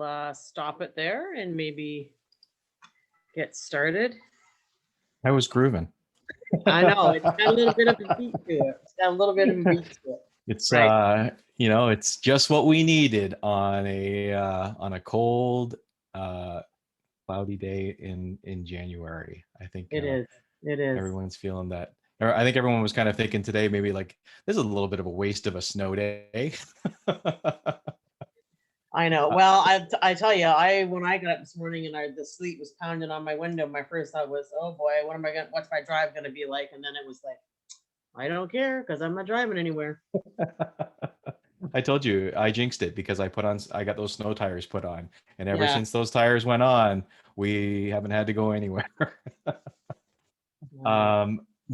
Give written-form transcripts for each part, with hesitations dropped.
we'll stop it there and maybe get started. I was grooving. I know it's got a little bit of a beat to it. It's got a little bit of a beat to it. It's Right. it's just what we needed on a cold, cloudy day in January. I think It is. It is. everyone's feeling that. Or I think everyone was kind of thinking today, maybe like this is a little bit of a waste of a snow day. I know. Well, I tell you, when I got up this morning and the sleet was pounding on my window, my first thought was, oh boy, what's my drive gonna be like? And then it was like, I don't care because I'm not driving anywhere. I told you I jinxed it because I got those snow tires put on, and ever Yeah. since those tires went on, we haven't had to go anywhere.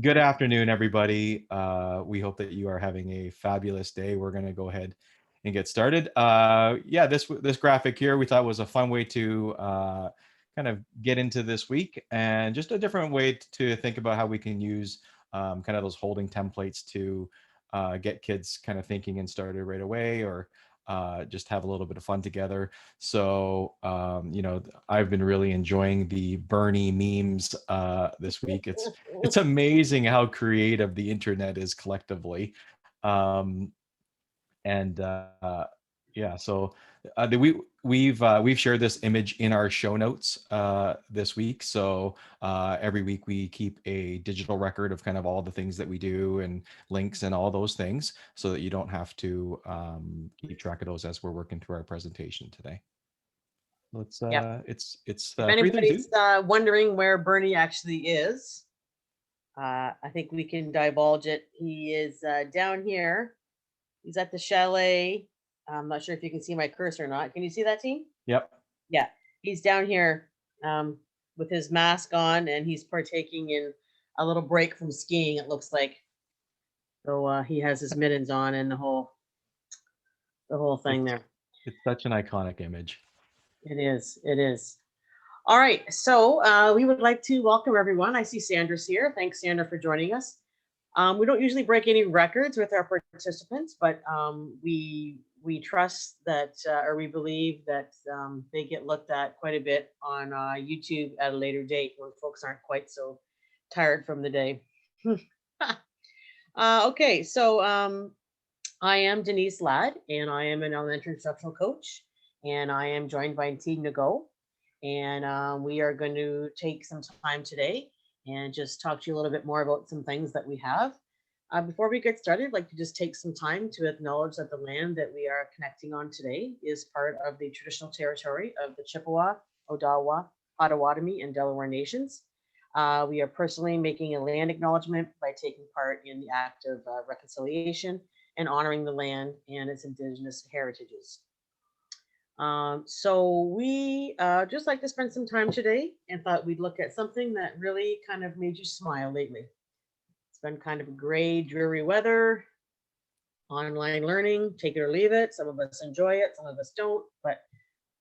Good afternoon, everybody. We hope that you are having a fabulous day. We're going to go ahead and get started. Yeah, this graphic here we thought was a fun way to kind of get into this week, and just a different way to think about how we can use kind of those holding templates to get kids kind of thinking and started right away, or just have a little bit of fun together. So, I've been really enjoying the Bernie memes this week. It's amazing how creative the internet is collectively. And yeah, so we've shared this image in our show notes this week. So every week we keep a digital record of kind of all the things that we do and links and all those things, so that you don't have to keep track of those as we're working through our presentation today. Let's it's if anybody's wondering where Bernie actually is, I think we can divulge it. He is down here. He's at the chalet. I'm not sure if you can see my cursor or not. Can you see that, team? Yep. Yeah, he's down here with his mask on, and he's partaking in a little break from skiing, it looks like. So he has his mittens on and the whole thing there. It's such an iconic image. It is. It is. All right. So we would like to welcome everyone. I see Sandra's here. Thanks, Sandra, for joining us. We don't usually break any records with our participants, but we trust that, or we believe that they get looked at quite a bit on YouTube at a later date when folks aren't quite so tired from the day. Okay, so I am Denise Ladd, and I am an elementary instructional coach, and I am joined by Team Nago, and we are going to take some time today and just talk to you a little bit more about some things that we have. Before we get started, I'd like to just take some time to acknowledge that the land that we are connecting on today is part of the traditional territory of the Chippewa, Odawa, Potawatomi, and Delaware nations. We are personally making a land acknowledgement by taking part in the act of reconciliation and honoring the land and its indigenous heritages. So we just like to spend some time today and thought we'd look at something that really kind of made you smile lately. It's been kind of gray, dreary weather, online learning, take it or leave it. Some of us enjoy it, some of us don't, but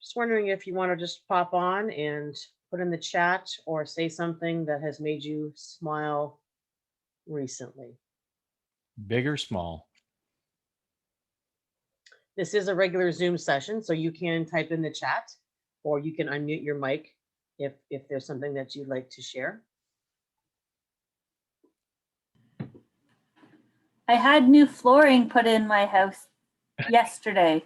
just wondering if you want to just pop on and put in the chat or say something that has made you smile recently. Big or small? This is a regular Zoom session, so you can type in the chat or you can unmute your mic if there's something that you'd like to share. I had new flooring put in my house yesterday.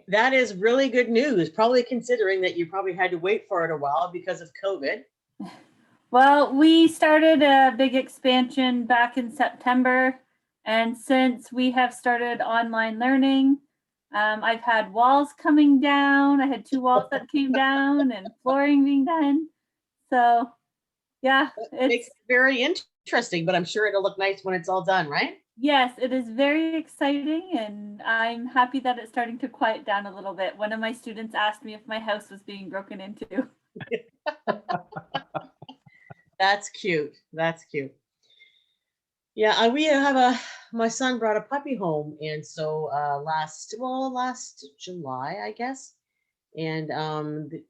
That is really good news, probably considering that you probably had to wait for it a while because of COVID. Well, we started a big expansion back in September, and since we have started online learning, I've had walls coming down. I had 2 walls that came down and flooring being done. So yeah, it makes it very interesting, but I'm sure it'll look nice when it's all done, right? Yes, it is very exciting, and I'm happy that it's starting to quiet down a little bit. One of my students asked me if my house was being broken into. That's cute. That's cute. Yeah, we have my son brought a puppy home, and so last July, I guess, and the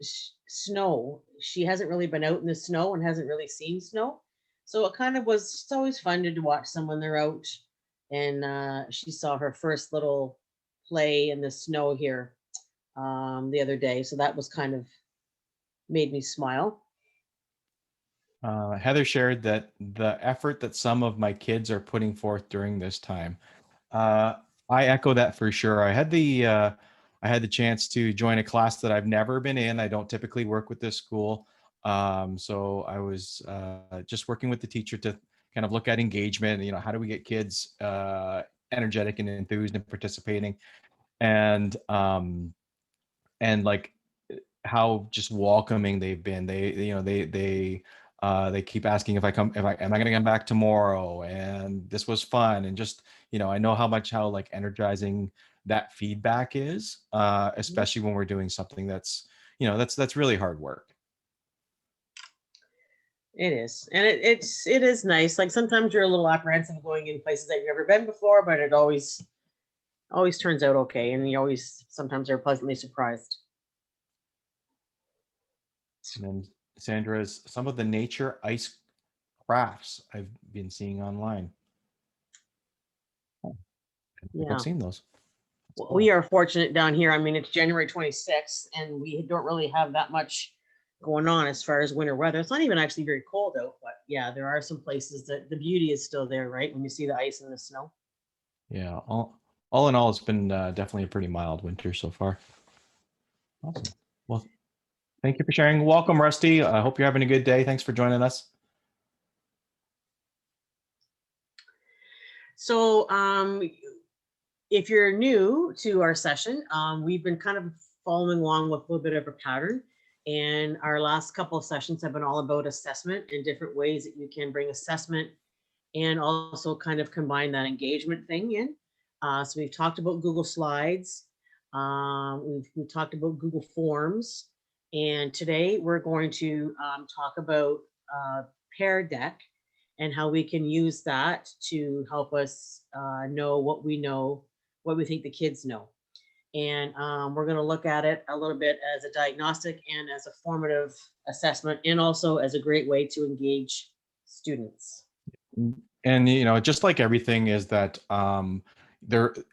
snow. She hasn't really been out in the snow and hasn't really seen snow, so it's always fun to watch someone they're out, and she saw her first little play in the snow here the other day. So that was kind of made me smile. Heather shared that the effort that some of my kids are putting forth during this time. Uh, I echo that for sure. I had the chance to join a class that I've never been in. I don't typically work with this school, so I was just working with the teacher to kind of look at engagement. You know, how do we get kids energetic and enthused and participating, and like how just welcoming they've been. They keep asking if I am I going to come back tomorrow, and this was fun, and just, I know how like energizing that feedback is, especially when we're doing something that's, that's really hard work. It is, and it is nice. Like sometimes you're a little apprehensive going in places that you've never been before, but it always turns out okay, and you always sometimes are pleasantly surprised. And then Sandra's some of the nature ice crafts I've been seeing online. Oh, I think Yeah. I've seen those. Well, Cool. we are fortunate down here. I mean, it's January 26th, and we don't really have that much going on as far as winter weather. It's not even actually very cold out, but yeah, there are some places that the beauty is still there, right? When you see the ice and the snow. Yeah, all in all, it's been definitely a pretty mild winter so far. Awesome. Well, thank you for sharing. Welcome, Rusty. I hope you're having a good day. Thanks for joining us. So, if you're new to our session, we've been kind of following along with a little bit of a pattern. And our last couple of sessions have been all about assessment and different ways that you can bring assessment and also kind of combine that engagement thing in. So we've talked about Google Slides. We've talked about Google Forms. And today we're going to talk about Pear Deck and how we can use that to help us know, what we think the kids know. And we're going to look at it a little bit as a diagnostic and as a formative assessment, and also as a great way to engage students. And just like everything is that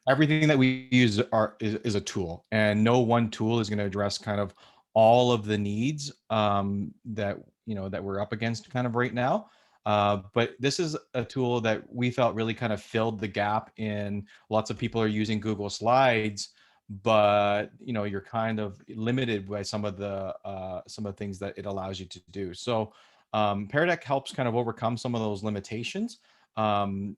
everything that we use is a tool, and no one tool is going to address kind of all of the needs that we're up against kind of right now. But this is a tool that we felt really kind of filled the gap in. Lots of people are using Google Slides, but you're kind of limited by some of the things that it allows you to do. So Pear Deck helps kind of overcome some of those limitations. One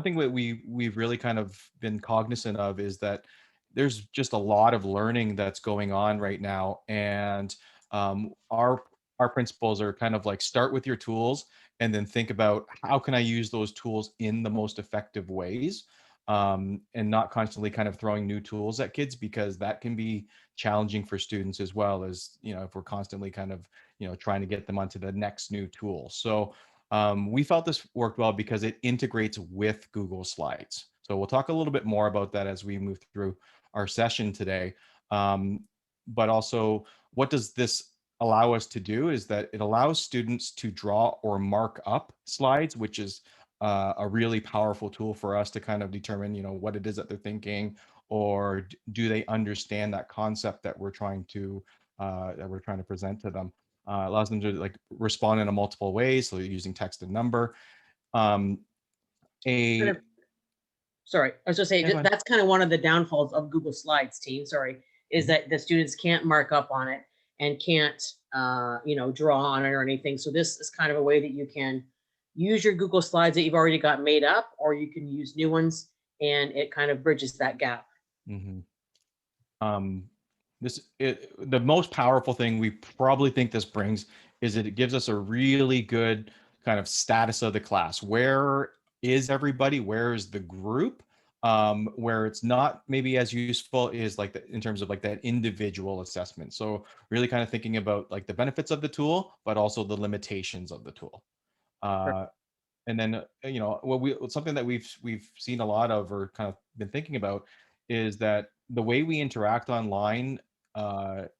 thing that we've really kind of been cognizant of is that there's just a lot of learning that's going on right now, and our principles are kind of like, start with your tools and then think about how can I use those tools in the most effective ways, and not constantly kind of throwing new tools at kids, because that can be challenging for students as well, as if we're constantly kind of trying to get them onto the next new tool. So we felt this worked well because it integrates with Google Slides. So we'll talk a little bit more about that as we move through our session today. But also, what does this allow us to do is that it allows students to draw or mark up slides, which is a really powerful tool for us to kind of determine, what it is that they're thinking, or do they understand that concept that we're trying to present to them. Allows them to like respond in a multiple ways, so using text and number. Sorry, I was just saying, Yeah, that's kind of one of the downfalls of Google Slides, team. Sorry, is that the students can't mark up on it and can't, draw on it or anything. So this is kind of a way that you can use your Google Slides that you've already got made up, or you can use new ones, and it kind of bridges that gap. Mm-hmm. The most powerful thing we probably think this brings is that it gives us a really good kind of status of the class. Where is everybody? Where is the group? Where it's not maybe as useful is like in terms of like that individual assessment. So really kind of thinking about like the benefits of the tool, but also the limitations of the tool. And then something that we've seen a lot of, or kind of been thinking about, is that the way we interact online to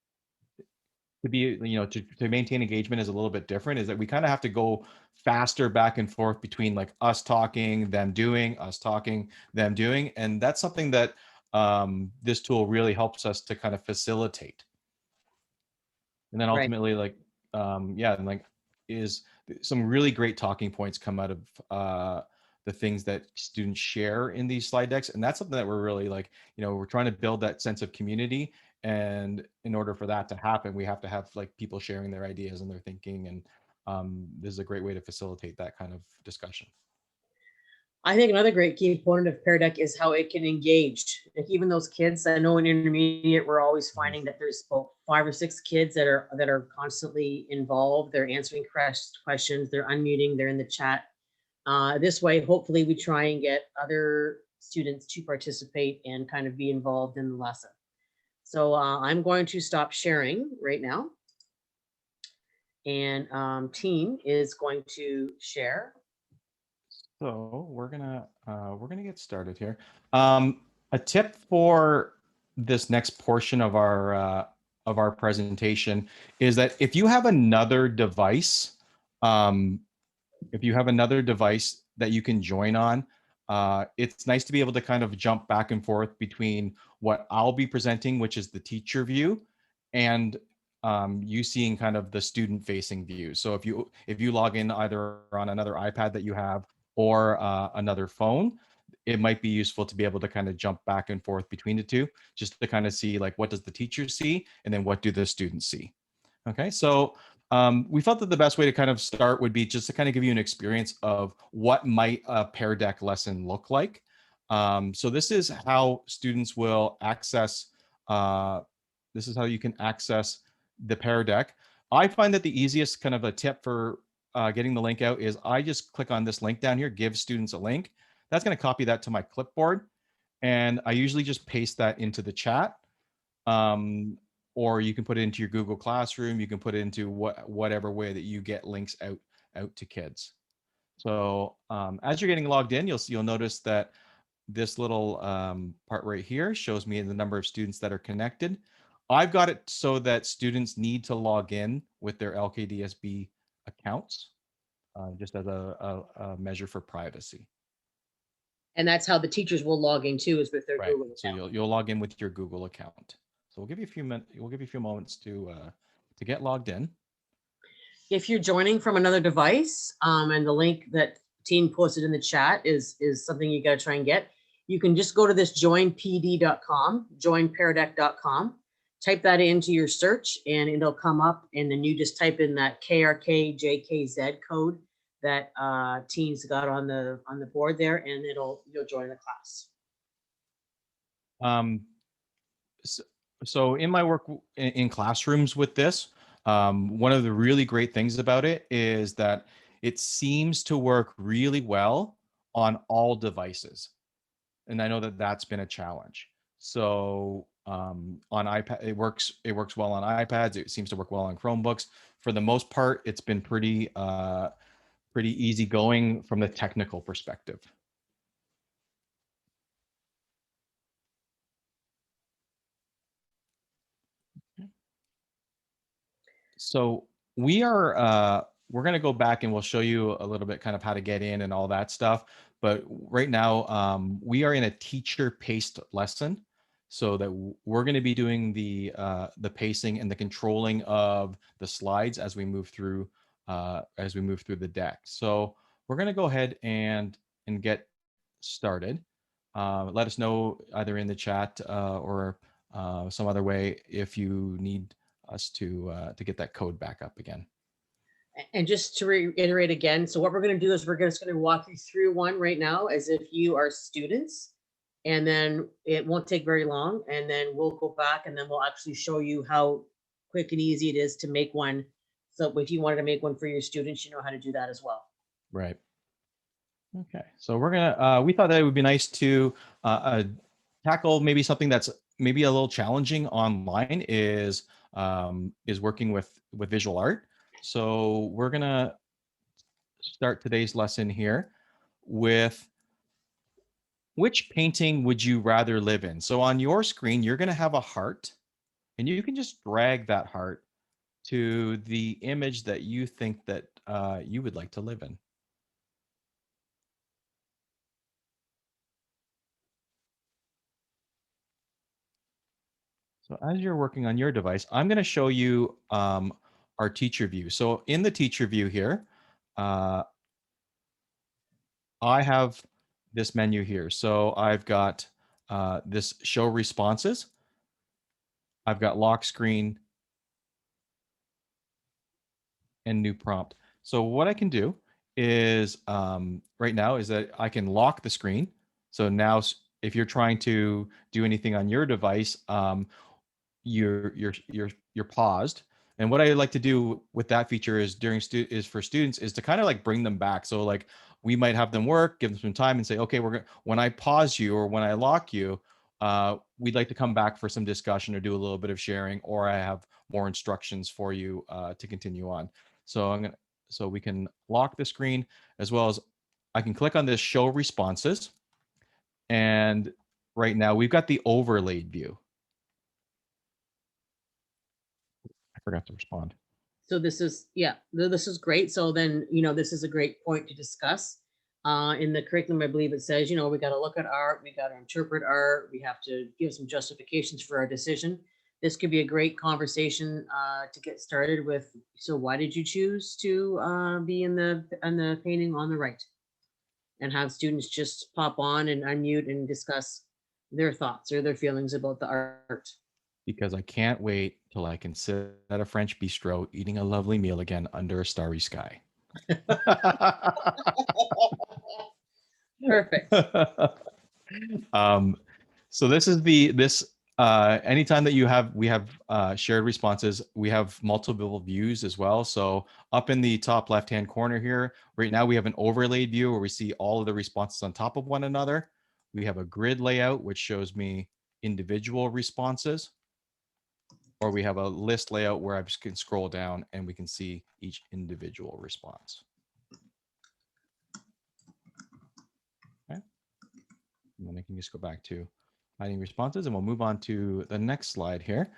be to maintain engagement is a little bit different. Is that we kind of have to go faster back and forth between like us talking, them doing, us talking, them doing, and that's something that this tool really helps us to kind of facilitate. And then Right. ultimately, like, yeah, and like is some really great talking points come out of the things that students share in these slide decks. And that's something that we're really like, we're trying to build that sense of community. And in order for that to happen, we have to have like people sharing their ideas and their thinking. And this is a great way to facilitate that kind of discussion. I think another great key component of Pear Deck is how it can engage. Like even those kids, I know in intermediate, we're always finding that there's about 5 or 6 kids that are constantly involved. They're answering questions, they're unmuting, they're in the chat. This way, hopefully we try and get other students to participate and kind of be involved in the lesson. So I'm going to stop sharing right now. And team is going to share. So we're gonna get started here. A tip for this next portion of our presentation is that if you have another device, if you have another device that you can join on, it's nice to be able to kind of jump back and forth between what I'll be presenting, which is the teacher view, and you seeing kind of the student facing view. So if you log in either on another iPad that you have or another phone, it might be useful to be able to kind of jump back and forth between the two, just to kind of see like what does the teacher see and then what do the students see. Okay, so we felt that the best way to kind of start would be just to kind of give you an experience of what might a Pear Deck lesson look like. So this is how students will access, this is how you can access the Pear Deck. I find that the easiest kind of a tip for getting the link out is I just click on this link down here, give students a link. That's going to copy that to my clipboard. And I usually just paste that into the chat. Or you can put it into your Google Classroom. You can put it into whatever way that you get links out to kids. So as you're getting logged in, you'll notice that this little part right here shows me the number of students that are connected. I've got it so that students need to log in with their LKDSB accounts, just as a measure for privacy. And that's how the teachers will log in too, is with their Right. Google account. So you'll log in with your Google account. So we'll give you a few minutes. We'll give you a few moments to get logged in. If you're joining from another device, and the link that team posted in the chat is something you got to try and get, you can just go to this joinpd.com, joinpeardeck.com, type that into your search, and it'll come up. And then you just type in that KRKJKZ code that team's got on the board there, and you'll join the class. So in my work in classrooms with this, one of the really great things about it is that it seems to work really well on all devices. And I know that that's been a challenge. So on iPad, it works well on iPads. It seems to work well on Chromebooks. For the most part, it's been pretty easy going from the technical perspective. So we're going to go back and we'll show you a little bit kind of how to get in and all that stuff. But right now we are in a teacher paced lesson, so that we're going to be doing the pacing and the controlling of the slides as we move through the deck. So we're going to go ahead and get started. Let us know either in the chat or some other way if you need us to get that code back up again. And just to reiterate again, so what we're going to do is we're just going to walk you through one right now as if you are students, and then it won't take very long, and then we'll go back and then we'll actually show you how quick and easy it is to make one. So if you wanted to make one for your students, you know how to do that as well. Right. Okay. So we're gonna we thought that it would be nice to tackle maybe something that's maybe a little challenging online is working with visual art. So we're gonna start today's lesson here with which painting would you rather live in? So on your screen, you're gonna have a heart, and you can just drag that heart to the image that you think that you would like to live in. So as you're working on your device, I'm going to show you our teacher view. So in the teacher view here, I have this menu here. So I've got this show responses. I've got lock screen and new prompt. So what I can do is right now is that I can lock the screen. So now if you're trying to do anything on your device, you're paused. And what I like to do with that feature is is for students is to kind of like bring them back. So like we might have them work, give them some time and say, okay, when I pause you or when I lock you, we'd like to come back for some discussion or do a little bit of sharing, or I have more instructions for you to continue on. So so we can lock the screen, as well as I can click on this show responses. And right now we've got the overlaid view. I forgot to respond. So this is, yeah, this is great. So then, this is a great point to discuss. In the curriculum, I believe it says, we got to look at art, we got to interpret art, we have to give some justifications for our decision. This could be a great conversation to get started with. So why did you choose to be in the painting on the right? And have students just pop on and unmute and discuss their thoughts or their feelings about the art. Because I can't wait till I can sit at a French bistro eating a lovely meal again under a starry sky. Perfect. So this is anytime that we have shared responses, we have multiple views as well. So up in the top left hand corner here, right now we have an overlaid view where we see all of the responses on top of one another. We have a grid layout which shows me individual responses, or we have a list layout where I just can scroll down and we can see each individual response. Okay. And then I can just go back to hiding responses, and we'll move on to the next slide here.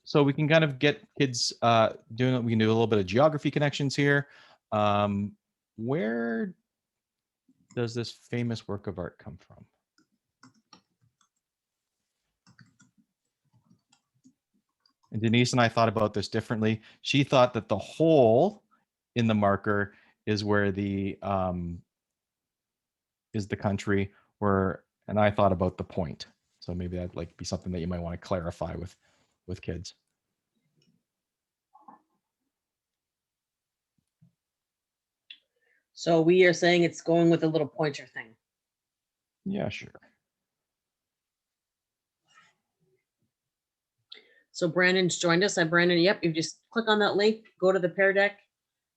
So we can kind of get kids doing, we can do a little bit of geography connections here. Where does this famous work of art come from? And Denise and I thought about this differently. She thought that the hole in the marker is where the country, and I thought about the point. So maybe that'd like be something that you might want to clarify with kids. So we are saying it's going with a little pointer thing. Yeah, sure. So Brandon's joined us. Brandon, yep, you just click on that link, go to the Pear Deck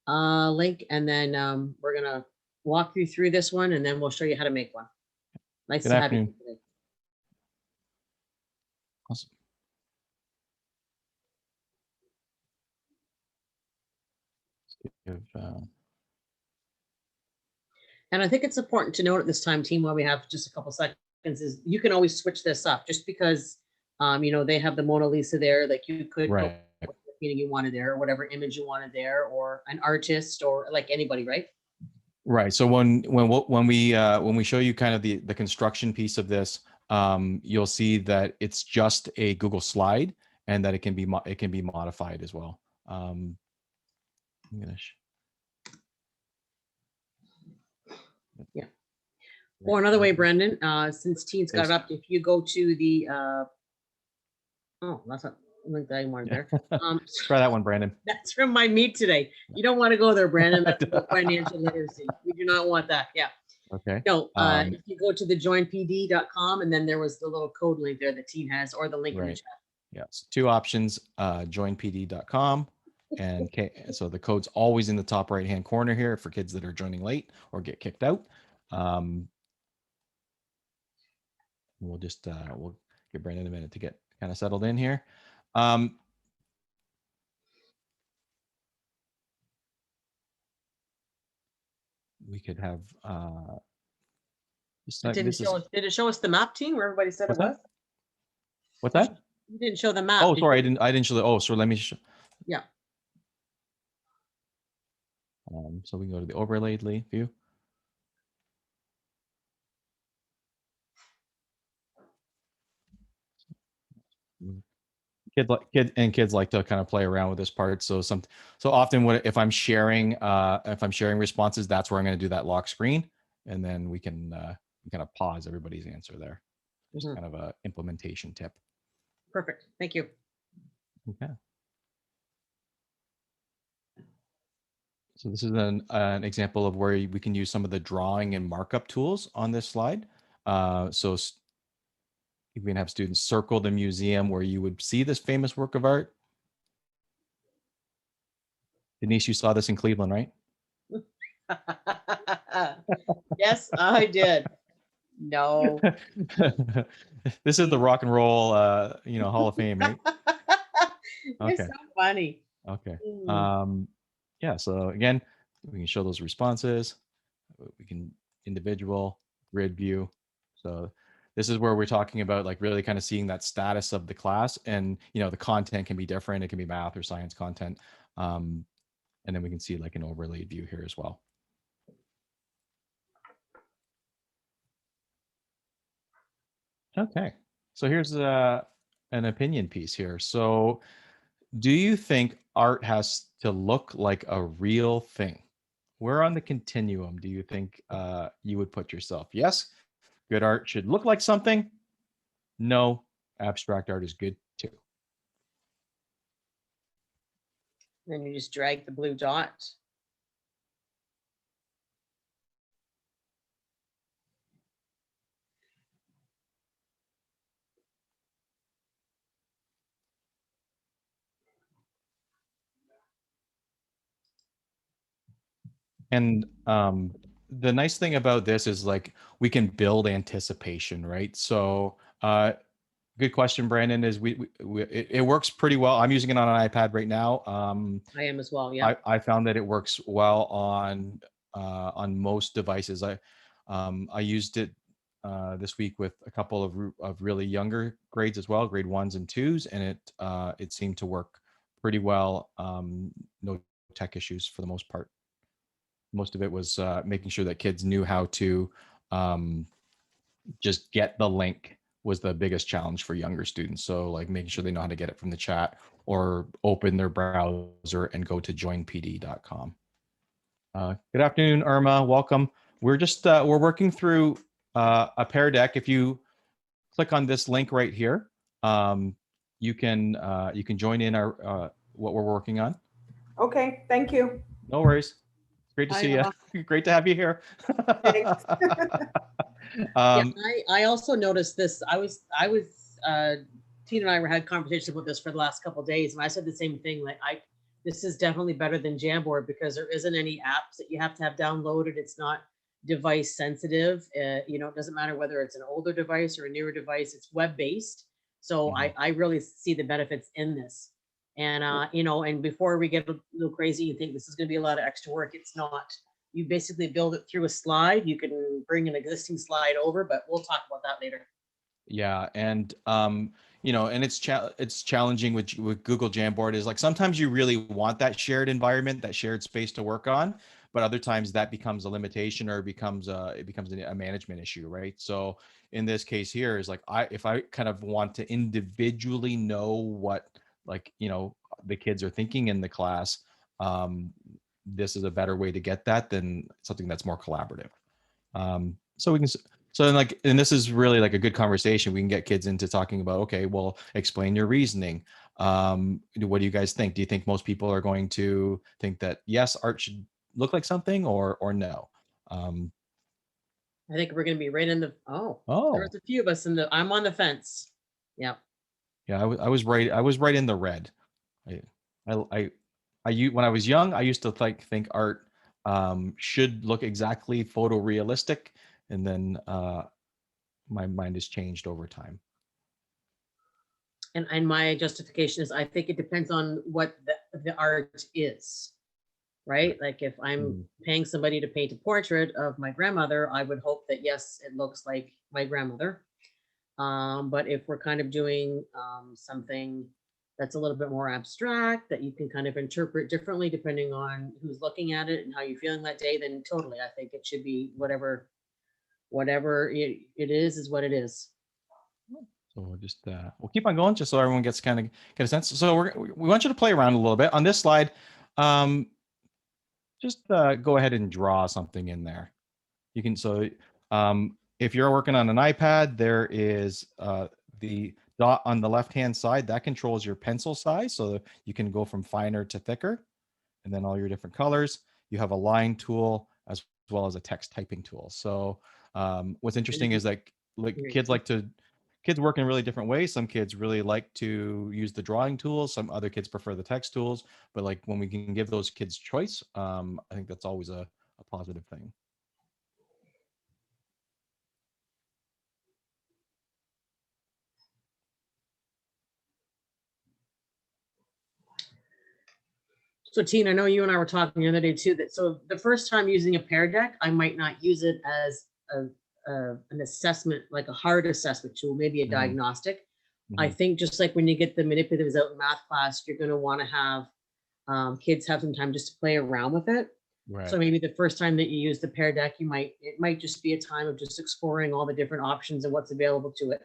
link, and then we're going to walk you through this one, and then we'll show you how to make one. Nice Good to afternoon. have you today. Awesome. And I think it's important to note at this time, team, while we have just a couple seconds, is you can always switch this up just because, they have the Mona Lisa there. Like you could Right. go with the painting you wanted there, or whatever image you wanted there, or an artist, or like anybody, right? Right. So when we show you kind of the construction piece of this, you'll see that it's just a Google slide, and that it can be modified as well. I'm gonna Yeah. Or another way, Brendan, since Teen's got it up, if you go to the that's not link that I wanted there. Try that one, Brandon. That's from my meet today. You don't want to go there, Brandon. That's about financial literacy. We do not want that. Yeah. Okay. No, if you go to the joinpd.com, and then there was the little code link there that Teen has, or the link in the chat. Yes, two options, joinpd.com, and so the code's always in the top right hand corner here for kids that are joining late or get kicked out. We'll just we'll give Brandon a minute to get kind of settled in here. We could have Did it show us the map, Teen, where everybody said it was? What's that? You didn't show the map. Oh, sorry, I didn't show the. Oh, so let me show. Yeah. So we can go to the overlaid view. kids like to kind of play around with this part. So often if I'm sharing responses, that's where I'm going to do that lock screen, and then we can kind of pause everybody's answer there. Just Mhm. kind of a implementation tip. Perfect. Thank you. Okay. So this is an example of where we can use some of the drawing and markup tools on this slide. So we can have students circle the museum where you would see this famous work of art. Denise, you saw this in Cleveland, right? Yes, I did. No. This is the Rock and Roll, Hall of Fame, right? You're Okay. so funny. Okay. Mm. Yeah. So again, we can show those responses. We can individual grid view. So this is where we're talking about like really kind of seeing that status of the class, and the content can be different. It can be math or science content. And then we can see like an overlaid view here as well. Okay. So here's an opinion piece here. So do you think art has to look like a real thing? Where on the continuum do you think you would put yourself? Yes, good art should look like something. No, abstract art is good too. Then you just drag the blue dot. And the nice thing about this is like we can build anticipation, right? So good question, Brandon. Is it works pretty well. I'm using it on an iPad right now. I am as well. Yeah. I found that it works well on most devices. I used it this week with a couple of really younger grades as well, grade 1s and 2s, and it seemed to work pretty well. No tech issues for the most part. Most of it was making sure that kids knew how to just get the link was the biggest challenge for younger students. So like making sure they know how to get it from the chat or open their browser and go to joinpd.com. Good afternoon, Irma. Welcome. We're just we're working through a Pear Deck. If you click on this link right here, you can join in our what we're working on. Okay, thank you. No worries. It's great to Hi, see you. Irma. Great to have you here. Thanks. Yeah, I also noticed this. Tina and I had conversations about this for the last couple of days, and I said the same thing. Like, this is definitely better than Jamboard because there isn't any apps that you have to have downloaded. It's not device sensitive. It doesn't matter whether it's an older device or a newer device. It's web based. So Mhm. I really see the benefits in this. And and before we get a little crazy, you think this is going to be a lot of extra work. It's not. You basically build it through a slide. You can bring an existing slide over, but we'll talk about that later. Yeah, and and it's challenging with Google Jamboard is like sometimes you really want that shared environment, that shared space to work on, but other times that becomes a limitation or becomes a management issue, right? So in this case here is like if I kind of want to individually know what the kids are thinking in the class, this is a better way to get that than something that's more collaborative. So we can and this is really like a good conversation. We can get kids into talking about, okay, well, explain your reasoning. What do you guys think? Do you think most people are going to think that yes, art should look like something, or no? I think we're going to be right in the. Oh, Oh, there's a few of us I'm on the fence. Yeah. yeah, I was right. I was right in the red. When I was young, I used to think art should look exactly photorealistic, and then my mind has changed over time. And my justification is I think it depends on what the art is, right? Like if I'm paying somebody to paint a portrait of my grandmother, I would hope that yes, it looks like my grandmother. But if we're kind of doing something that's a little bit more abstract that you can kind of interpret differently depending on who's looking at it and how you're feeling that day, then totally, I think it should be whatever it is what it is. So we'll keep on going just so everyone gets kind of get a sense. So we want you to play around a little bit on this slide. Just go ahead and draw something in there. You can, if you're working on an iPad, there is the dot on the left-hand side that controls your pencil size. So that you can go from finer to thicker, and then all your different colors. You have a line tool as well as a text typing tool. So what's interesting is that kids work in really different ways. Some kids really like to use the drawing tools. Some other kids prefer the text tools. But like when we can give those kids choice, I think that's always a positive thing. So Tina, I know you and I were talking the other day too, that so the first time using a Pear Deck, I might not use it as an assessment, like a hard assessment tool, maybe a diagnostic. I think just like when you get the manipulatives out in math class, you're going to want to have kids have some time just to play around with it. Right. So maybe the first time that you use the Pear Deck, it might just be a time of just exploring all the different options and what's available to it,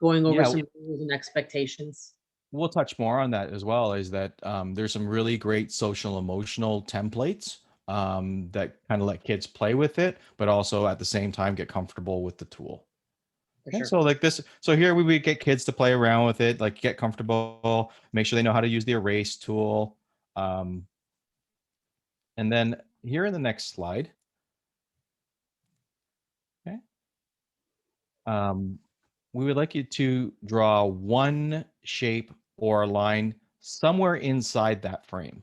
going over some rules and expectations. We'll touch more on that as well, is that there's some really great social emotional templates that kind of let kids play with it, but also at the same time get comfortable with the tool. Sure. So like this, so here we get kids to play around with it, like get comfortable, make sure they know how to use the erase tool. And then here in the next slide, okay, we would like you to draw one shape or a line somewhere inside that frame.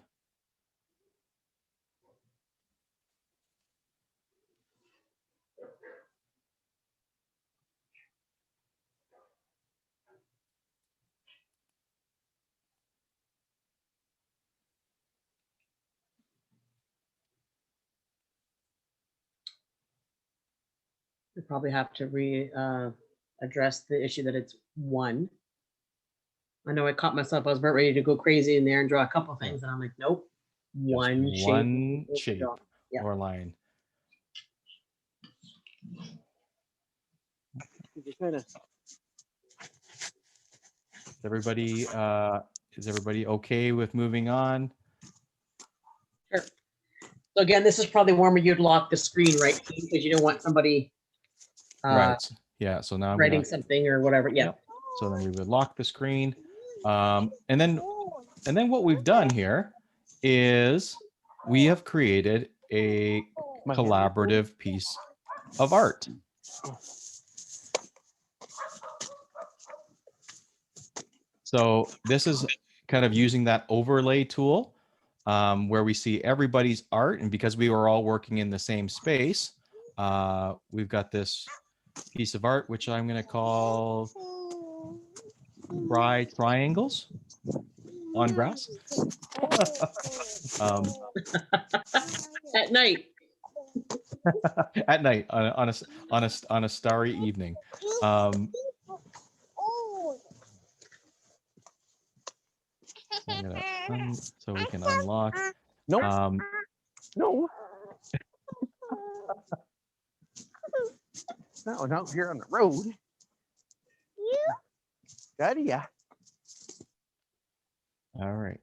We probably have to address the issue that it's one. I know I caught myself. I was about ready to go crazy in there and draw a couple things, and I'm like, nope, one shape or line. Is everybody okay with moving on? Sure. So again, this is probably one where you'd lock the screen, right? Because you don't want somebody right. Yeah. So now I'm writing something or whatever. Yeah. So then we would lock the screen. And then what we've done here is we have created a collaborative piece of art. So this is kind of using that overlay tool where we see everybody's art. And because we were all working in the same space, we've got this piece of art, which I'm going to call triangles on grass. At night. At night on a starry evening. So we can unlock. Nope. No. No, you're on the road. Daddy, yeah. All right.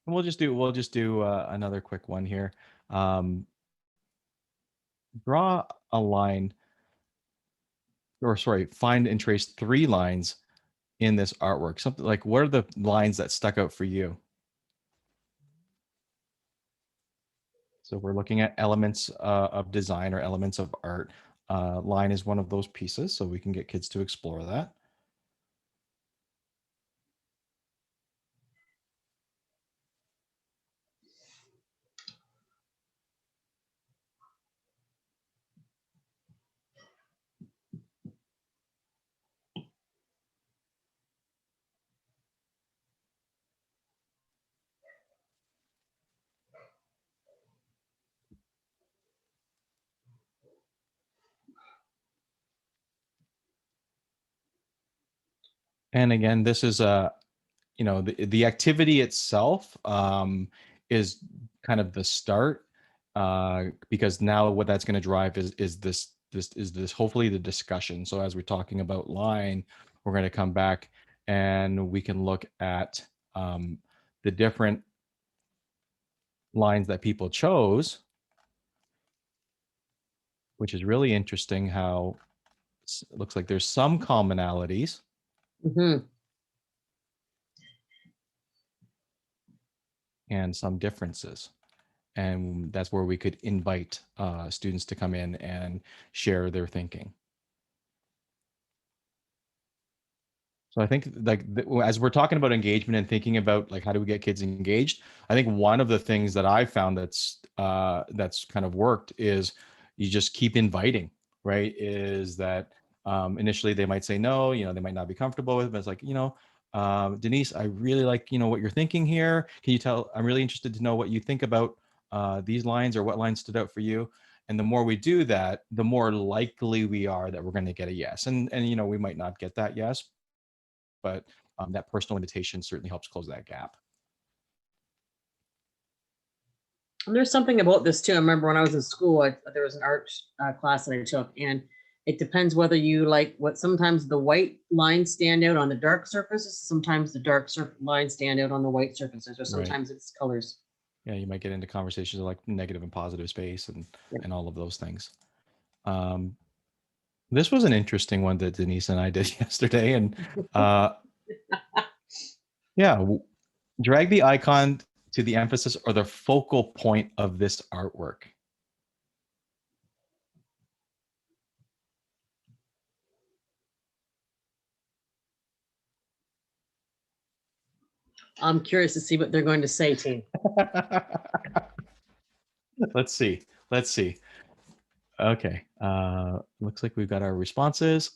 We'll just do another quick one here. Draw a line, or sorry, find and trace 3 lines in this artwork. Something like, what are the lines that stuck out for you? So we're looking at elements of design or elements of art. Line is one of those pieces, so we can get kids to explore that. And again, this is the activity itself is kind of the start, because now what that's going to drive is this this hopefully the discussion. So as we're talking about line, we're going to come back and we can look at the different lines that people chose, which is really interesting how it looks like there's some commonalities. Mhm. And some differences. And that's where we could invite students to come in and share their thinking. So I think like as we're talking about engagement and thinking about like how do we get kids engaged, I think one of the things that I found that's kind of worked is you just keep inviting, right? Is that initially they might say no, they might not be comfortable with it, but it's like, Denise, I really like, what you're thinking here. Can you tell, I'm really interested to know what you think about these lines or what lines stood out for you. And the more we do that, the more likely we are that we're going to get a yes. And we might not get that yes, but that personal invitation certainly helps close that gap. And there's something about this too. I remember when I was in school, there was an art class that I took, and it depends whether you like what. Sometimes the white lines stand out on the dark surfaces. Sometimes the dark lines stand out on the white surfaces, or sometimes it's colors. Yeah, you might get into conversations like negative and positive space and all of those things. This was an interesting one that Denise and I did yesterday, and yeah, drag the icon to the emphasis or the focal point of this artwork. I'm curious to see what they're going to say, team. Let's see. Okay. Looks like we've got our responses.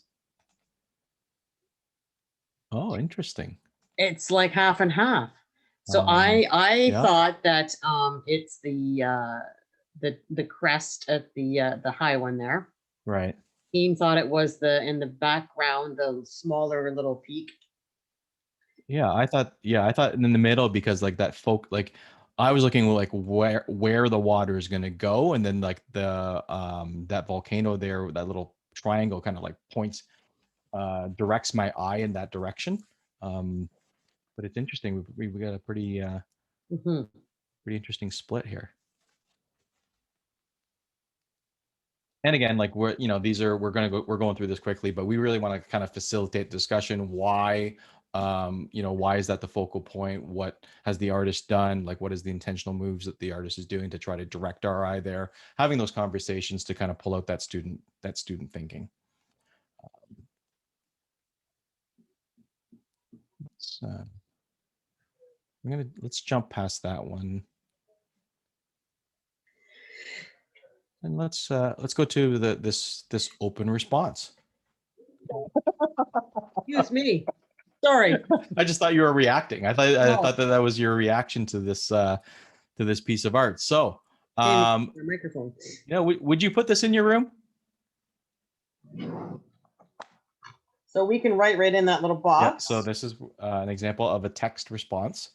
Oh, interesting. It's like half and half. So I thought that it's the crest at the high one there. Right. Team thought it was in the background, the smaller little peak. Yeah, I thought in the middle, because like that like I was looking like where the water is going to go, and then like the that volcano there, that little triangle kind of like points directs my eye in that direction. But it's interesting, we got a pretty pretty interesting split here. And again, like we're going through this quickly, but we really want to kind of facilitate discussion. Why why is that the focal point? What has the artist done? Like, what is the intentional moves that the artist is doing to try to direct our eye there? Having those conversations to kind of pull out that student thinking. Let's jump past that one. And let's go to this open response. Excuse me. Sorry. I just thought you were reacting. I thought that was your reaction to this piece of art. So, microphone. Would you put this in your room? So we can write right in that little box. Yeah, so this is an example of a text response.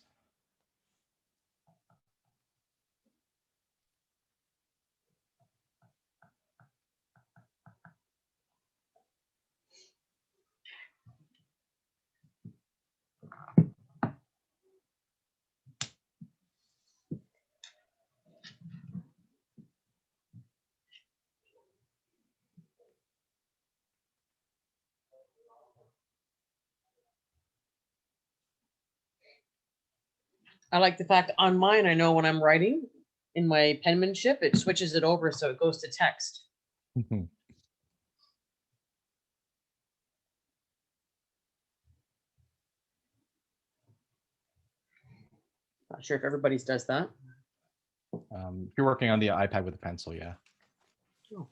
I like the fact on mine, I know when I'm writing in my penmanship, it switches it over so it goes to text. Mm-hmm. Not sure if everybody's does that. If you're working on the iPad with a pencil, yeah. Oh.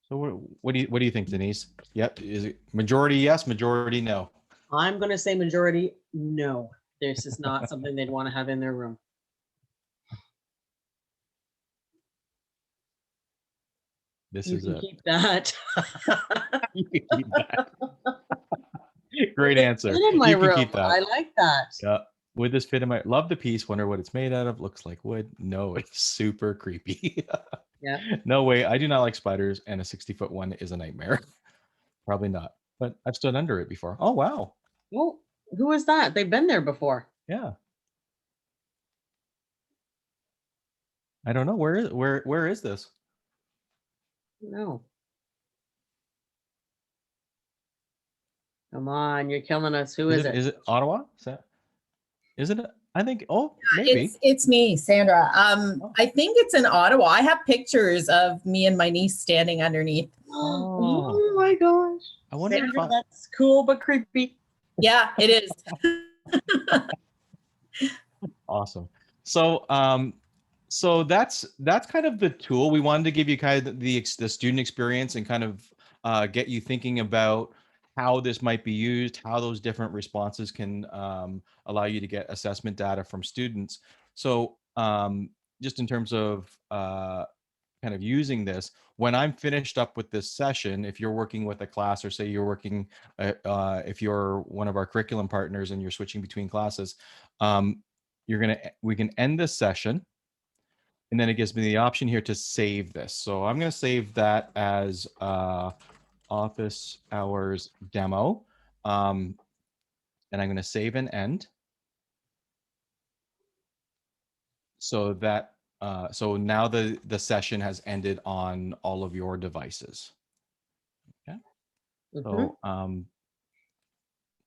So what do you think, Denise? Yep. Is it majority yes, majority no? I'm going to say majority no. This is not something they'd want to have in their room. You can keep that. You can keep that. Great answer. In my You can room. keep that. I like that. Yeah. Would this fit in my, love the piece, wonder what it's made out of, looks like wood. No, it's super creepy. Yeah. No way, I do not like spiders, and a 60-foot one is a nightmare. Probably not, but I've stood under it before. Oh, wow. Well, who is that? They've been there before. Yeah. I don't know, where is this? No. Come on, you're killing us. Who is it? Is it Ottawa? Is it? I think, oh, maybe. It's me, Sandra. Oh. I think it's in Ottawa. I have pictures of me and my niece standing underneath. Oh my gosh. I wonder if Sandra, that's cool but creepy. Yeah, it is. Awesome. So, so that's kind of the tool. We wanted to give you kind of the student experience and kind of get you thinking about how this might be used, how those different responses can allow you to get assessment data from students. So, just in terms of kind of using this, when I'm finished up with this session, if you're working with a class, or say you're working, if you're one of our curriculum partners and you're switching between classes, we can end this session, and then it gives me the option here to save this. So I'm going to save that as office hours demo, and I'm going to save and end. So that so now the session has ended on all of your devices. Okay. So so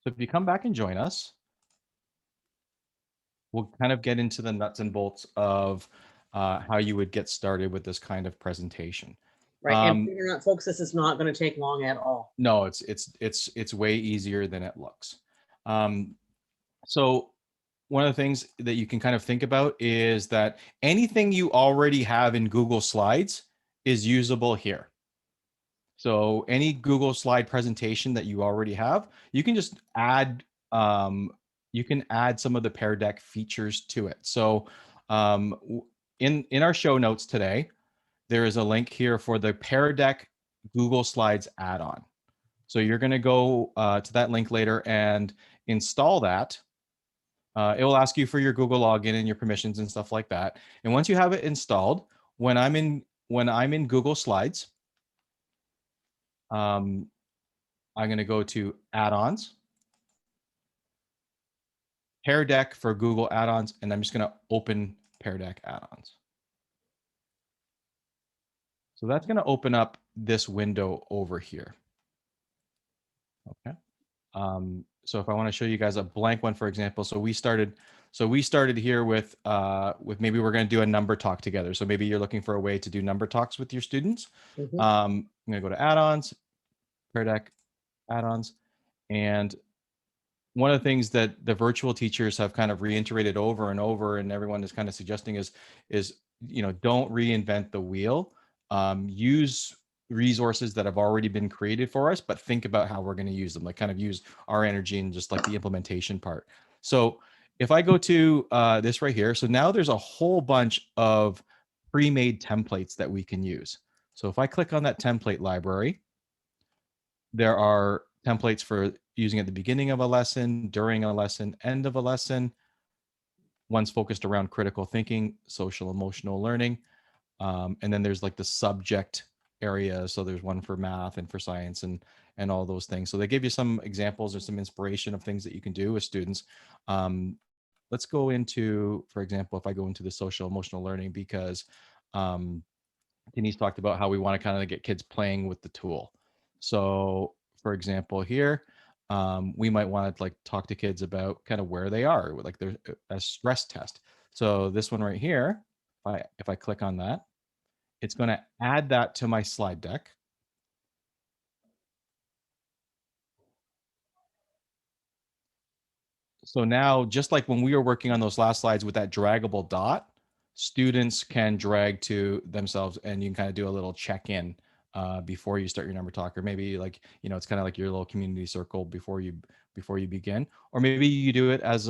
if you come back and join us, we'll kind of get into the nuts and bolts of how you would get started with this kind of presentation. Right. And figure out, folks, this is not going to take long at all. No, it's way easier than it looks. So one of the things that you can kind of think about is that anything you already have in Google Slides is usable here. So any Google slide presentation that you already have, you can just add, you can add some of the Pear Deck features to it. So in our show notes today, there is a link here for the Pear Deck Google Slides add-on. So you're going to go to that link later and install that. It will ask you for your Google login and your permissions and stuff like that. And once you have it installed, when I'm in Google Slides, I'm going to go to add-ons, Pear Deck for Google add-ons, and I'm just going to open Pear Deck add-ons. So that's going to open up this window over here. Okay. So if I want to show you guys a blank one, for example, so we started here with maybe we're going to do a number talk together. So maybe you're looking for a way to do number talks with your students. I'm going to go to add-ons, Pear Deck add-ons, and one of the things that the virtual teachers have kind of reiterated over and over, and everyone is kind of suggesting is don't reinvent the wheel. Use resources that have already been created for us, but think about how we're going to use them, like kind of use our energy and just like the implementation part. So if I go to this right here, so now there's a whole bunch of pre-made templates that we can use. So if I click on that template library, there are templates for using at the beginning of a lesson, during a lesson, end of a lesson. One's focused around critical thinking, social emotional learning. And then there's like the subject area. So there's one for math and for science and all those things. So they give you some examples or some inspiration of things that you can do with students. Let's go into, for example, if I go into the social emotional learning, because Denise talked about how we want to kind of get kids playing with the tool. So for example, here, we might want to like talk to kids about kind of where they are, like there's a stress test. So this one right here, if I click on that, it's going to add that to my slide deck. So now, just like when we were working on those last slides with that draggable dot, students can drag to themselves, and you can kind of do a little check-in before you start your number talk, or maybe like, it's kind of like your little community circle before you begin, or maybe you do it as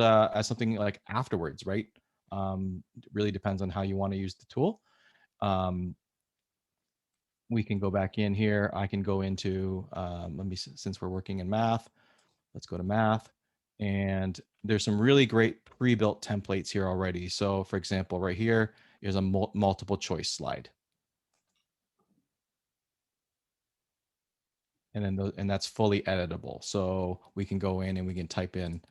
something like afterwards, right? It really depends on how you want to use the tool. We can go back in here. I can go into, since we're working in math, let's go to math. And there's some really great pre-built templates here already. So for example, right here is a multiple choice slide. And then and that's fully editable. So we can go in and we can type in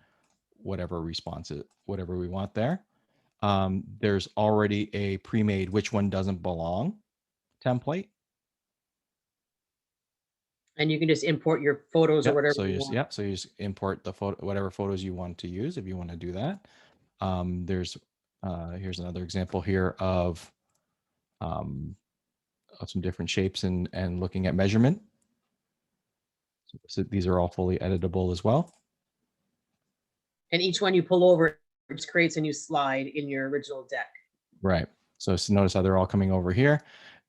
whatever response, whatever we want there. There's already a pre-made which one doesn't belong template. And you can just import your photos or Yep, whatever so you you want. yeah, so you just import the photo, whatever photos you want to use if you want to do that. There's here's another example here of some different shapes and looking at measurement. So these are all fully editable as well. And each one you pull over, it just creates a new slide in your original deck. Right. So notice how they're all coming over here.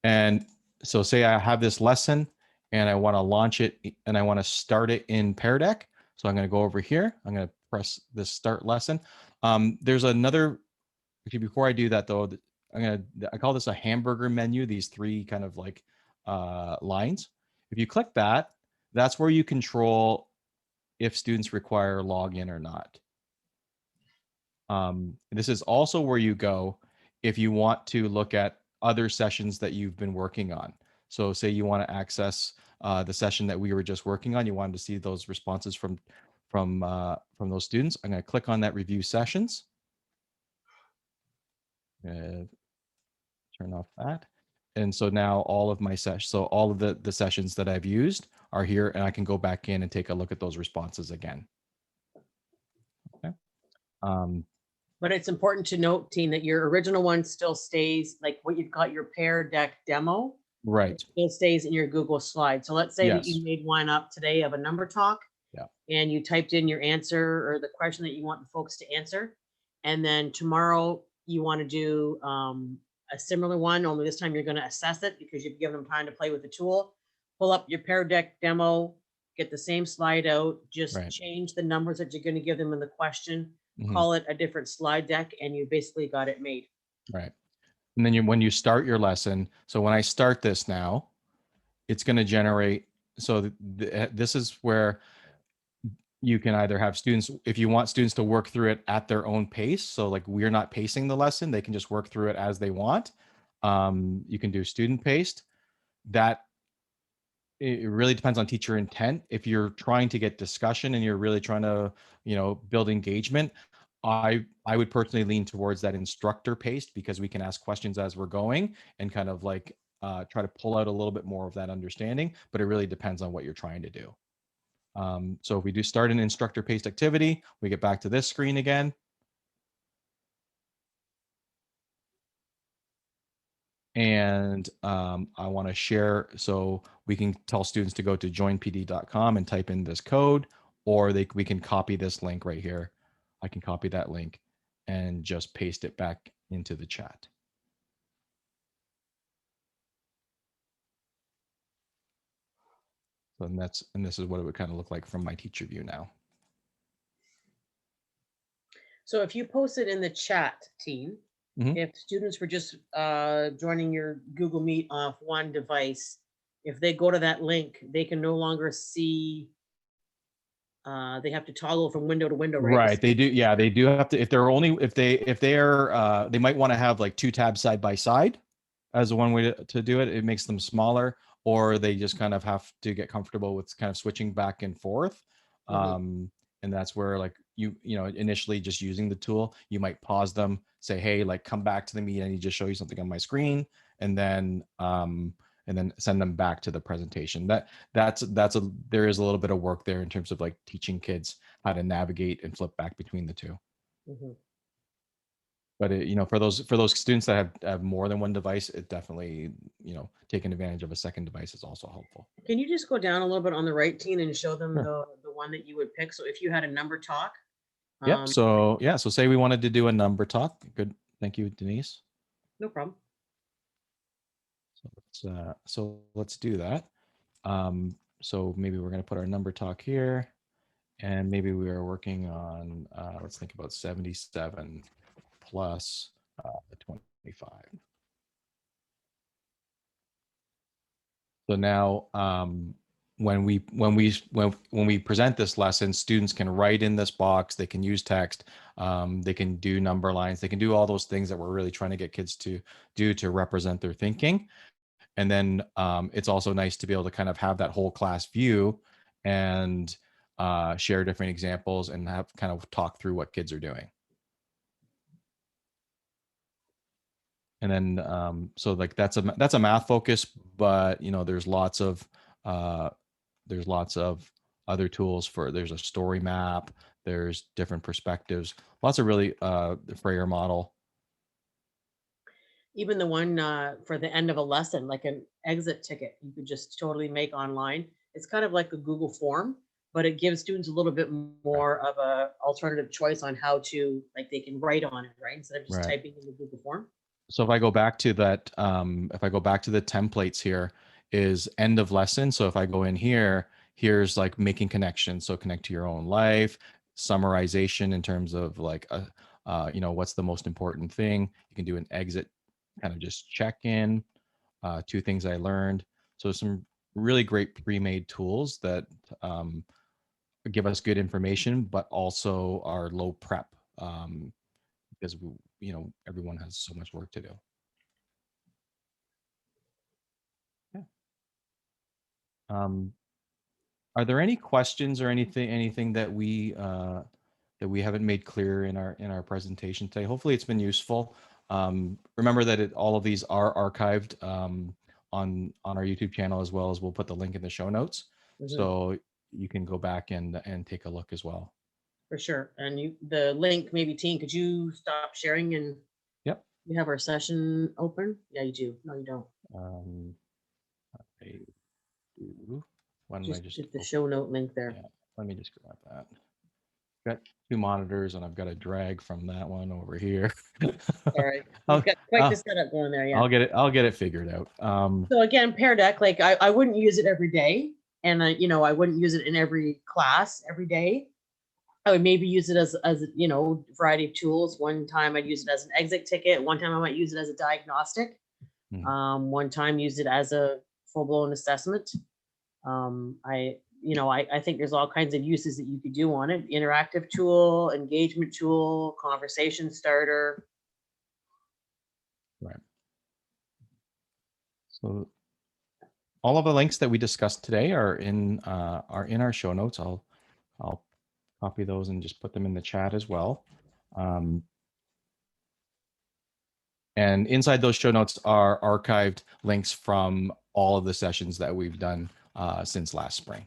And so say I have this lesson and I want to launch it and I want to start it in Pear Deck. So I'm going to go over here. I'm going to press this start lesson. There's another, actually before I do that though, I call this a hamburger menu, these three kind of like lines. If you click that, that's where you control if students require login or not. This is also where you go if you want to look at other sessions that you've been working on. So say you want to access the session that we were just working on, you wanted to see those responses from those students. I'm going to click on that review sessions. Turn off that. And so now all of my sessions, so all of the sessions that I've used are here, and I can go back in and take a look at those responses again. Okay. But it's important to note, Teen, that your original one still stays, like what you've got your Pear Deck demo, Right. it stays in your Google slide. So let's say that Yes. you made one up today of a number talk. Yeah. And you typed in your answer or the question that you want the folks to answer. And then tomorrow you want to do a similar one, only this time you're going to assess it because you've given them time to play with the tool. Pull up your Pear Deck demo, get the same slide out, just Right. change the numbers that you're going to give them in the question, Mhm. call it a different slide deck, and you basically got it made. Right. And then when you start your lesson, so when I start this now, it's going to generate. So this is where you can either have students, if you want students to work through it at their own pace. So like we're not pacing the lesson, they can just work through it as they want. You can do student paced. That it really depends on teacher intent. If you're trying to get discussion and you're really trying to, build engagement, I would personally lean towards that instructor paced because we can ask questions as we're going and kind of like try to pull out a little bit more of that understanding, but it really depends on what you're trying to do. So if we do start an instructor paced activity, we get back to this screen again. And I want to share, so we can tell students to go to joinpd.com and type in this code, or we can copy this link right here. I can copy that link and just paste it back into the chat. So this is what it would kind of look like from my teacher view now. So if you post it in the chat, team, Mhm. if students were just joining your Google Meet off one device, if they go to that link, they can no longer see. They have to toggle from window to window, right? Right. They do. Yeah, they do have to. If they're they might want to have like two tabs side by side as one way to do it. It makes them smaller, or they just kind of have to get comfortable with kind of switching back and forth. Mhm. And that's where like initially just using the tool, you might pause them, say, hey, like come back to the meet. I need to show you something on my screen, and then send them back to the presentation. There is a little bit of work there in terms of like teaching kids how to navigate and flip back between the two. Mhm. But for those students that have more than one device, it definitely, taking advantage of a second device is also helpful. Can you just go down a little bit on the right, Teen, and show them Sure. the one that you would pick? So if you had a number talk. Yep. So say we wanted to do a number talk. Good. Thank you, Denise. No problem. So let's do that. So maybe we're going to put our number talk here, and maybe we are working on, let's think about 77 plus 25. So now when we present this lesson, students can write in this box, they can use text, they can do number lines, they can do all those things that we're really trying to get kids to do to represent their thinking. And then it's also nice to be able to kind of have that whole class view and share different examples and have kind of talk through what kids are doing. And then so like that's a math focus, but you know there's lots of other tools there's a story map, there's different perspectives, lots of really the Freyer model. Even the one for the end of a lesson, like an exit ticket, you could just totally make online. It's kind of like a Google form, but it gives students a little bit more of a alternative choice on how to, like they can write on it, right? Instead of just Right. typing in the Google form. So if I go back to that, if I go back to the templates here, is end of lesson. So if I go in here, here's like making connections. So connect to your own life, summarization in terms of like, you know, what's the most important thing. You can do an exit, kind of just check in, 2 things I learned. So some really great pre-made tools that give us good information, but also are low prep because you know, everyone has so much work to do. Are there any questions or anything that we haven't made clear in our presentation today? Hopefully it's been useful. Remember that all of these are archived on our YouTube channel, as well as we'll put the link in the show notes. So you can go back and take a look as well. For sure. And the link, maybe team, could you stop sharing and Yep. you have our session open? Yeah, you do. No, you don't. I do. Why don't I just hit the show note link there. Yeah, let me just grab that. Got 2 monitors and I've got to drag from that one over here. Sorry. I'll- You've got quite the setup going there. Yeah. I'll get it figured out. So again, Pear Deck, like I wouldn't use it every day. And you know, I wouldn't use it in every class every day. I would maybe use it as you know, variety of tools. One time I'd use it as an exit ticket. One time I might use it as a diagnostic. One time use it as a full-blown assessment. I think there's all kinds of uses that you could do on it. Interactive tool, engagement tool, conversation starter. Right. So all of the links that we discussed today are in our show notes. I'll copy those and just put them in the chat as well. And inside those show notes are archived links from all of the sessions that we've done since last spring.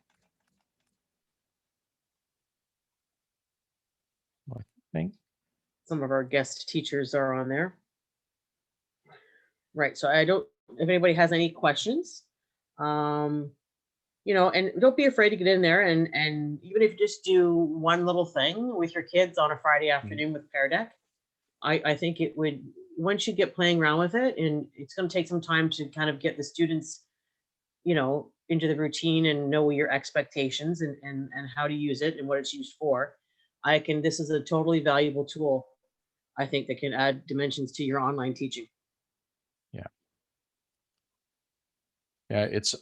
I think Some of our guest teachers are on there. Right. So if anybody has any questions, you know, and don't be afraid to get in there and even if you just do one little thing with your kids on a Friday afternoon with Pear Deck, I think it would, once you get playing around with it, and it's going to take some time to kind of get the students, you know, into the routine and know your expectations and how to use it and what it's used for. This is a totally valuable tool, I think, that can add dimensions to your online teaching. Yeah, it's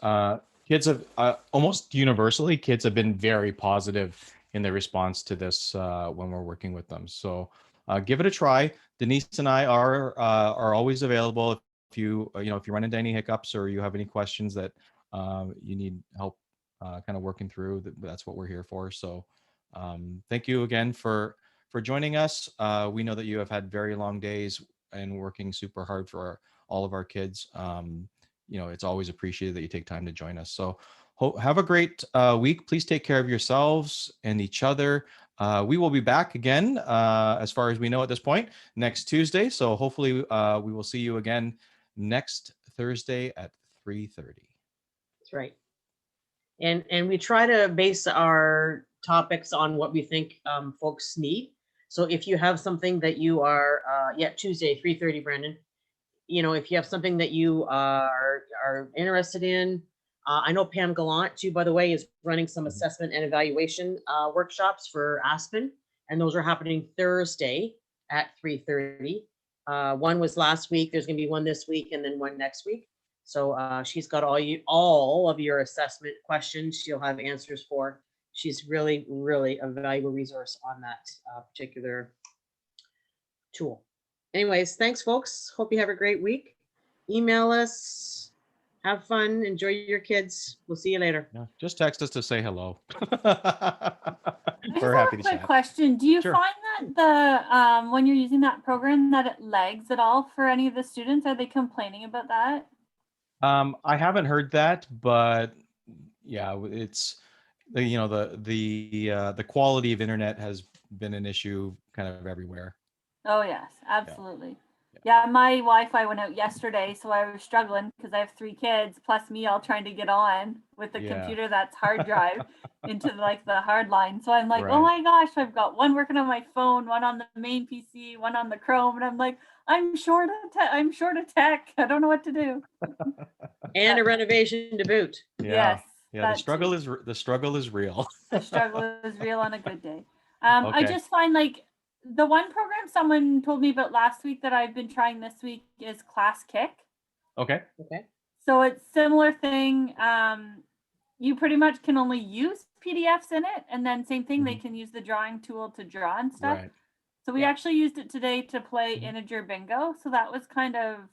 kids have almost universally, kids have been very positive in their response to this when we're working with them. So give it a try. Denise and I are always available if you run into any hiccups or you have any questions that you need help kind of working through. That's what we're here for. So thank you again for joining us. We know that you have had very long days and working super hard for all of our kids. You know, it's always appreciated that you take time to join us. So have a great week. Please take care of yourselves and each other. We will be back again, as far as we know at this point, next Tuesday. So hopefully we will see you again next Thursday at 3:30. That's right. And we try to base our topics on what we think folks need. So if you have something that you are, Tuesday, 3:30, Brandon, you know, if you have something that you are interested in, I know Pam Gallant too, by the way, is running some assessment and evaluation workshops for Aspen, and those are happening Thursday at 3:30. One was last week. There's going to be one this week and then one next week. So she's got all of your assessment questions. She'll have answers for. She's really, really a valuable resource on that particular tool. Anyways, thanks, folks. Hope you have a great week. Email us. Have fun. Enjoy your kids. We'll see you later. Yeah, just text us to say hello. I just We're have happy a to quick chat. question. Do you Sure. find that the when you're using that program that it lags at all for any of the students? Are they complaining about that? I haven't heard that, but yeah, it's you know the quality of internet has been an issue kind of everywhere. Oh yes, absolutely. Yeah, my Wi-Fi went out yesterday, so I was struggling because I have 3 kids plus me all trying to get on with the Yeah. computer that's hard drive into like the hard line. So I'm like, oh Right. my gosh, I've got one working on my phone, one on the main PC, one on the Chrome, and I'm like, I'm short of tech. I don't know what to do. And a renovation to boot. Yeah. Yes. Yeah. that too. The struggle is real. The struggle is real on a good day. I Okay. just find like the one program someone told me about last week that I've been trying this week is Class Kick. Okay. Okay. So it's similar thing. You pretty much can only use PDFs in it, and then same thing, they can use the drawing tool to draw and stuff. Right. So we Yeah. actually used it today to play Mhm. integer bingo. So that was kind of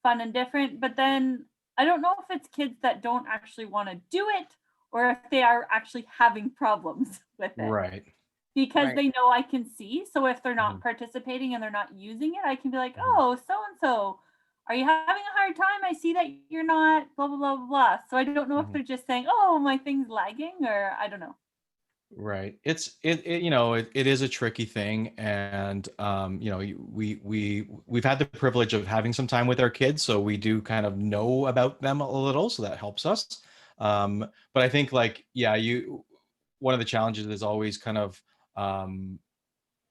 fun and different. But then I don't know if it's kids that don't actually want to do it or if they are actually having problems with it. Right. Because Right. they know I can see. So if they're not Mhm. participating and they're not using it, I can be like, Mhm. oh, so and so, are you having a hard time? I see that you're not, blah, blah, blah, blah, blah. So I don't know if Mhm. they're just saying, oh, my thing's lagging, or I don't know. Right. It you know it is a tricky thing, and you know we've had the privilege of having some time with our kids, so we do kind of know about them a little, so that helps us. But I think like yeah, one of the challenges is always kind of um,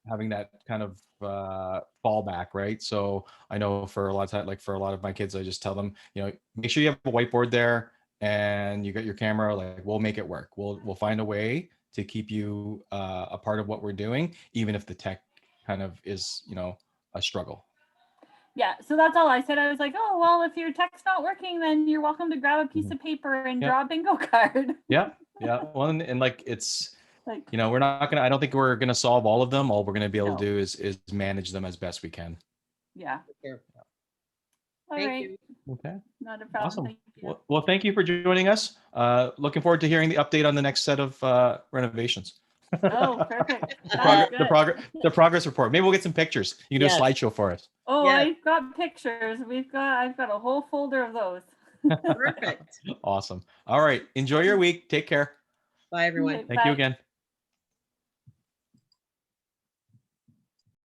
having that kind of fallback, right? So I know for a lot of time, like for a lot of my kids, I just tell them, you know, make sure you have a whiteboard there and you got your camera. Like we'll make it work. We'll find a way to keep you a part of what we're doing, even if the tech kind of is, you know, a struggle. Yeah, so that's all I said. I was like, oh, well, if your tech's not working, then you're welcome to grab a piece Mhm. of paper and Yeah. draw a bingo card. Yeah, yeah. Well, and like it's, Like, you know, we're not gonna. I don't think we're gonna solve all of them. All we're gonna be able No. to do is manage them as best we can. yeah. Sure. All Thank right. you. Okay. Not a problem. Awesome. Thank you. Well, thank you for joining us. Looking forward to hearing the update on the next set of renovations. Oh, perfect. The Sounds progress, good. the progress report. Maybe we'll get some pictures. You can do Yes. a slideshow for us. Oh, Yes. I've got pictures. I've got a whole folder of those. Perfect. Awesome. All right. Enjoy your week. Take care. Bye, everyone. Okay, Thank you bye. again.